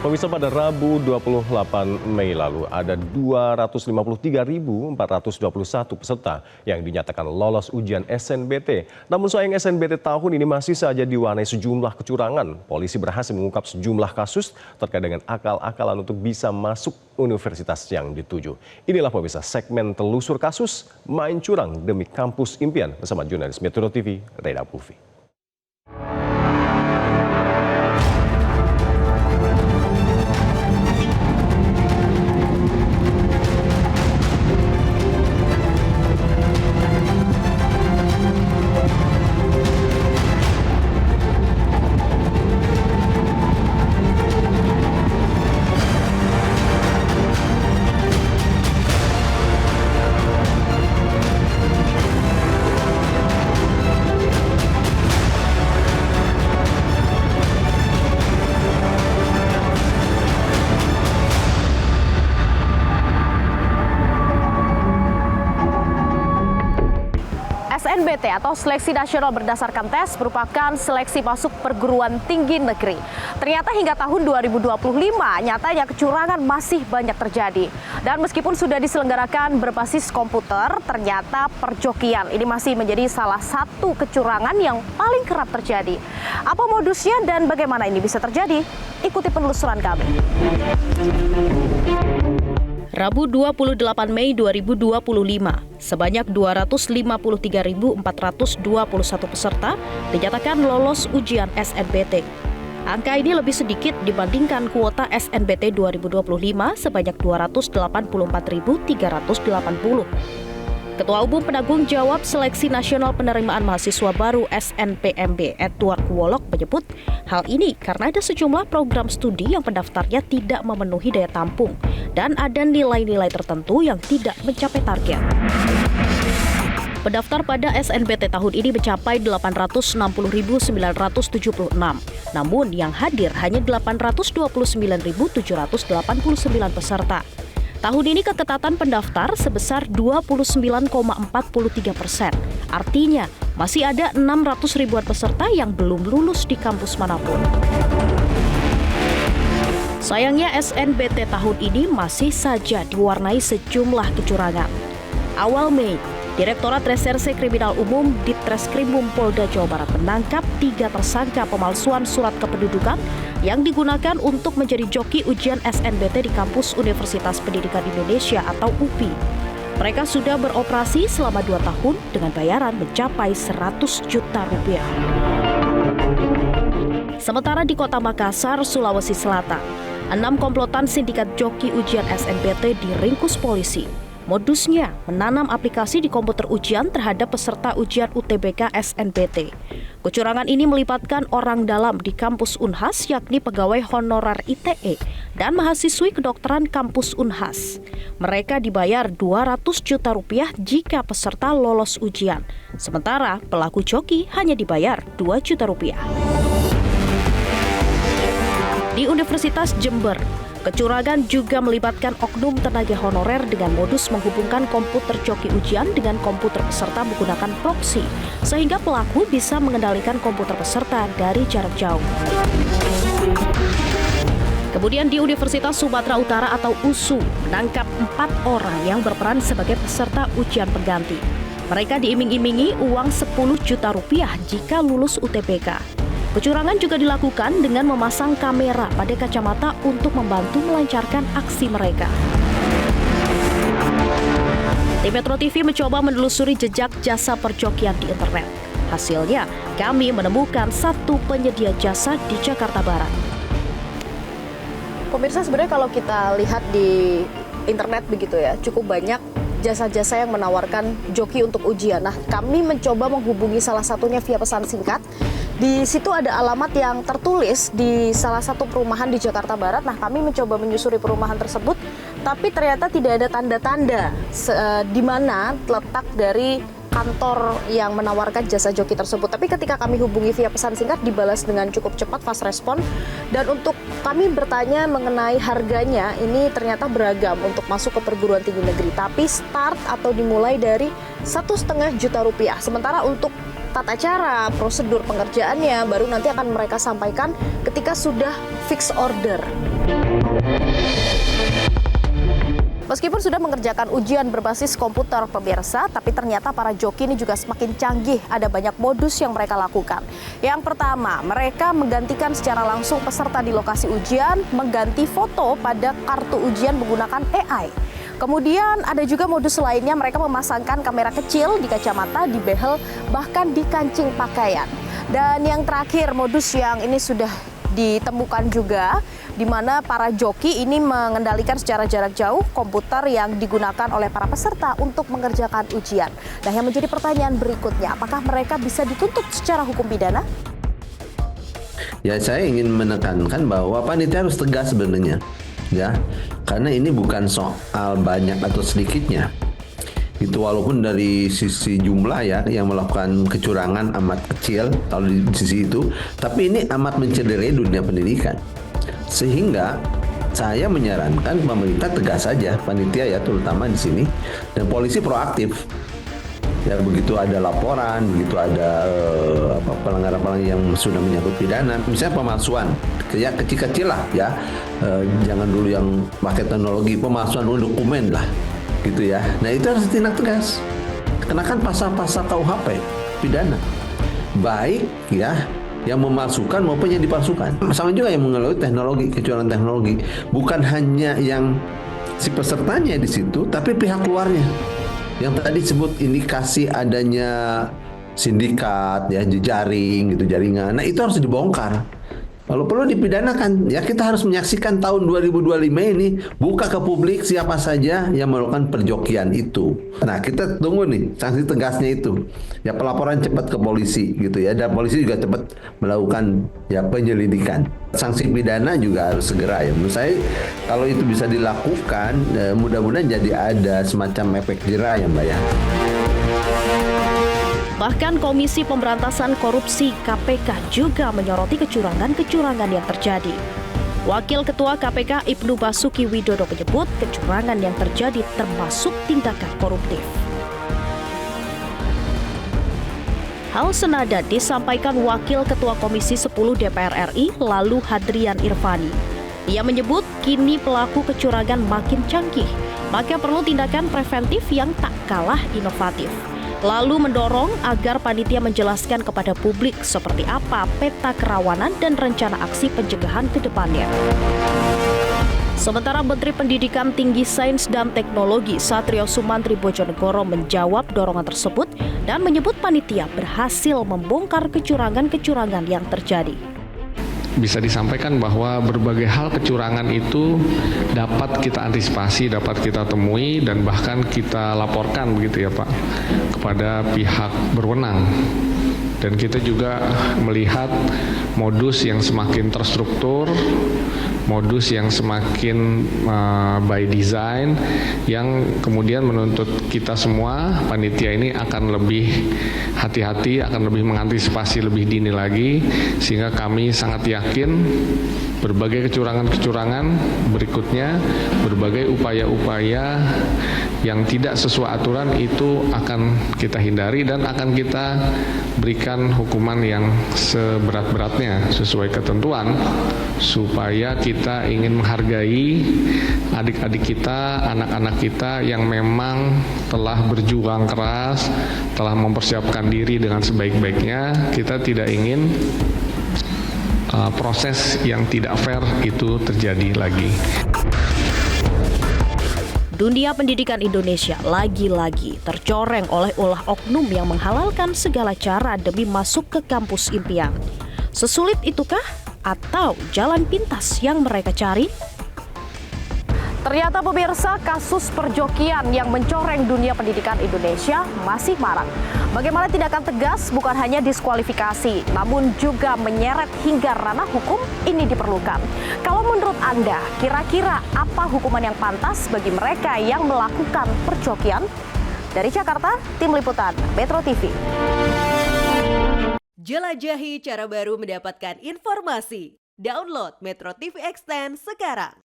Pemirsa, pada Rabu 28 Mei lalu ada 253.421 peserta yang dinyatakan lolos ujian SNBT. Namun sayang SNBT tahun ini masih saja diwarnai sejumlah kecurangan. Polisi berhasil mengungkap sejumlah kasus terkait dengan akal-akalan untuk bisa masuk universitas yang dituju. Inilah pemirsa segmen telusur kasus main curang demi kampus impian bersama jurnalis Metro TV Reda Pufi. SNBT atau Seleksi Nasional Berdasarkan Tes merupakan seleksi masuk perguruan tinggi negeri. Ternyata hingga tahun 2025 nyatanya kecurangan masih banyak terjadi. Dan meskipun sudah diselenggarakan berbasis komputer, ternyata perjokian ini masih menjadi salah satu kecurangan yang paling kerap terjadi. Apa modusnya dan bagaimana ini bisa terjadi? Ikuti penelusuran kami. Rabu 28 Mei 2025, sebanyak 253.421 peserta dinyatakan lolos ujian SNBT. Angka ini lebih sedikit dibandingkan kuota SNBT 2025 sebanyak 284.380. Ketua Umum Penanggung Jawab Seleksi Nasional Penerimaan Mahasiswa Baru SNPMB Edward Kuolok menyebut hal ini karena ada sejumlah program studi yang pendaftarnya tidak memenuhi daya tampung dan ada nilai-nilai tertentu yang tidak mencapai target. Pendaftar pada SNBT tahun ini mencapai 860.976, namun yang hadir hanya 829.789 peserta. Tahun ini ketetapan pendaftar sebesar 29,43%. Artinya, masih ada 600 ribuan peserta yang belum lulus di kampus manapun. Sayangnya SNBT tahun ini masih saja diwarnai sejumlah kecurangan. Awal Mei, Direktorat Reserse Kriminal Umum Ditreskrimum Polda Jawa Barat menangkap 3 tersangka pemalsuan surat kependudukan yang digunakan untuk menjadi joki ujian SNBT di kampus Universitas Pendidikan Indonesia atau UPI. Mereka sudah beroperasi selama 2 tahun dengan bayaran mencapai 100 juta rupiah. Sementara di Kota Makassar, Sulawesi Selatan, 6 komplotan sindikat joki ujian SNBT diringkus polisi. Modusnya menanam aplikasi di komputer ujian terhadap peserta ujian UTBK SNBT. Kecurangan ini melibatkan orang dalam di kampus Unhas, yakni pegawai honorer ITE dan mahasiswi kedokteran kampus Unhas. Mereka dibayar 200 juta rupiah jika peserta lolos ujian, sementara pelaku joki hanya dibayar 2 juta rupiah. Di Universitas Jember, kecurangan juga melibatkan oknum tenaga honorer dengan modus menghubungkan komputer joki ujian dengan komputer peserta menggunakan proxy, sehingga pelaku bisa mengendalikan komputer peserta dari jarak jauh. Kemudian di Universitas Sumatera Utara atau USU menangkap 4 orang yang berperan sebagai peserta ujian pengganti. Mereka diiming-imingi uang 10 juta rupiah jika lulus UTBK. Kecurangan juga dilakukan dengan memasang kamera pada kacamata untuk membantu melancarkan aksi mereka. Tim Metro TV mencoba menelusuri jejak jasa perjokian di internet. Hasilnya, kami menemukan satu penyedia jasa di Jakarta Barat. Pemirsa, sebenarnya kalau kita lihat di internet begitu ya, cukup banyak jasa-jasa yang menawarkan joki untuk ujian. Nah, kami mencoba menghubungi salah satunya via pesan singkat. Di situ ada alamat yang tertulis di salah satu perumahan di Jakarta Barat. Nah, kami mencoba menyusuri perumahan tersebut, tapi ternyata tidak ada tanda-tanda di mana letak dari kantor yang menawarkan jasa joki tersebut. Tapi ketika kami hubungi via pesan singkat, dibalas dengan cukup cepat, fast respon. Dan untuk kami bertanya mengenai harganya, ini ternyata beragam untuk masuk ke perguruan tinggi negeri. Tapi start atau dimulai dari 1,5 juta rupiah. Sementara untuk tata cara, prosedur pengerjaannya, baru nanti akan mereka sampaikan ketika sudah fix order. Meskipun sudah mengerjakan ujian berbasis komputer pemirsa, tapi ternyata para joki ini juga semakin canggih. Ada banyak modus yang mereka lakukan. Yang pertama, mereka menggantikan secara langsung peserta di lokasi ujian, mengganti foto pada kartu ujian menggunakan AI. Kemudian ada juga modus lainnya, mereka memasangkan kamera kecil di kacamata, di behel, bahkan di kancing pakaian. Dan yang terakhir, modus yang ini sudah ditemukan juga, di mana para joki ini mengendalikan secara jarak jauh komputer yang digunakan oleh para peserta untuk mengerjakan ujian. Nah, yang menjadi pertanyaan berikutnya, apakah mereka bisa dituntut secara hukum pidana? Ya, saya ingin menekankan bahwa panitia harus tegas sebenarnya, ya, karena ini bukan soal banyak atau sedikitnya. Itu walaupun dari sisi jumlah ya yang melakukan kecurangan amat kecil kalau di sisi itu, tapi ini amat mencederai dunia pendidikan. Sehingga saya menyarankan pemerintah tegas saja, panitia ya terutama di sini, dan polisi proaktif. Ya begitu ada laporan, begitu ada pelanggaran-pelanggaran yang sudah menyangkut pidana, misalnya pemalsuan, ya kecil-kecil lah ya, jangan dulu yang pakai teknologi, pemalsuan dokumen lah, gitu ya. Nah itu harus ditindak tegas, kenakan pasal-pasal KUHP pidana, baik ya yang memalsukan maupun yang dipalsukan. Sama juga yang mengelola teknologi, kecurangan teknologi, bukan hanya yang si pesertanya di situ, tapi pihak luarnya. Yang tadi disebut indikasi adanya sindikat, ya jejaring, gitu jaringan. Nah itu harus dibongkar. Kalau perlu dipidanakan, ya kita harus menyaksikan tahun 2025 ini buka ke publik siapa saja yang melakukan perjokian itu. Nah kita tunggu nih sanksi tegasnya itu. Ya pelaporan cepat ke polisi gitu ya, dan polisi juga cepat melakukan ya penyelidikan. Sanksi pidana juga harus segera ya. Menurut saya kalau itu bisa dilakukan, mudah-mudahan jadi ada semacam efek jerah ya Mbak ya. Bahkan Komisi Pemberantasan Korupsi KPK juga menyoroti kecurangan-kecurangan yang terjadi. Wakil Ketua KPK Ibnu Basuki Widodo menyebut kecurangan yang terjadi termasuk tindakan koruptif. Hal senada disampaikan Wakil Ketua Komisi 10 DPR RI Lalu Hadrian Irvani. Ia menyebut kini pelaku kecurangan makin canggih, maka perlu tindakan preventif yang tak kalah inovatif. Lalu mendorong agar panitia menjelaskan kepada publik seperti apa peta kerawanan dan rencana aksi pencegahan ke depannya. Sementara Menteri Pendidikan Tinggi Sains dan Teknologi Satrio Sumantri Bojonegoro menjawab dorongan tersebut dan menyebut panitia berhasil membongkar kecurangan-kecurangan yang terjadi. Bisa disampaikan bahwa berbagai hal kecurangan itu dapat kita antisipasi, dapat kita temui, dan bahkan kita laporkan begitu ya Pak, kepada pihak berwenang. Dan kita juga melihat modus yang semakin terstruktur, modus yang semakin by design, yang kemudian menuntut kita semua, panitia ini akan lebih hati-hati, akan lebih mengantisipasi lebih dini lagi, sehingga kami sangat yakin berbagai kecurangan-kecurangan berikutnya, berbagai upaya-upaya yang tidak sesuai aturan itu akan kita hindari dan akan kita berikan hukuman yang seberat-beratnya sesuai ketentuan, supaya kita ingin menghargai adik-adik kita, anak-anak kita yang memang telah berjuang keras, telah mempersiapkan diri dengan sebaik-baiknya. Kita tidak ingin proses yang tidak fair itu terjadi lagi. Dunia pendidikan Indonesia lagi-lagi tercoreng oleh ulah oknum yang menghalalkan segala cara demi masuk ke kampus impian. Sesulit itukah atau jalan pintas yang mereka cari? Ternyata pemirsa, kasus perjokian yang mencoreng dunia pendidikan Indonesia masih marak. Bagaimana tindakan tegas bukan hanya diskualifikasi, namun juga menyeret hingga ranah hukum ini diperlukan. Kalau menurut Anda, kira-kira apa hukuman yang pantas bagi mereka yang melakukan perjokian? Dari Jakarta, Tim Liputan Metro TV. Jelajahi cara baru mendapatkan informasi. Download Metro TV Extend sekarang.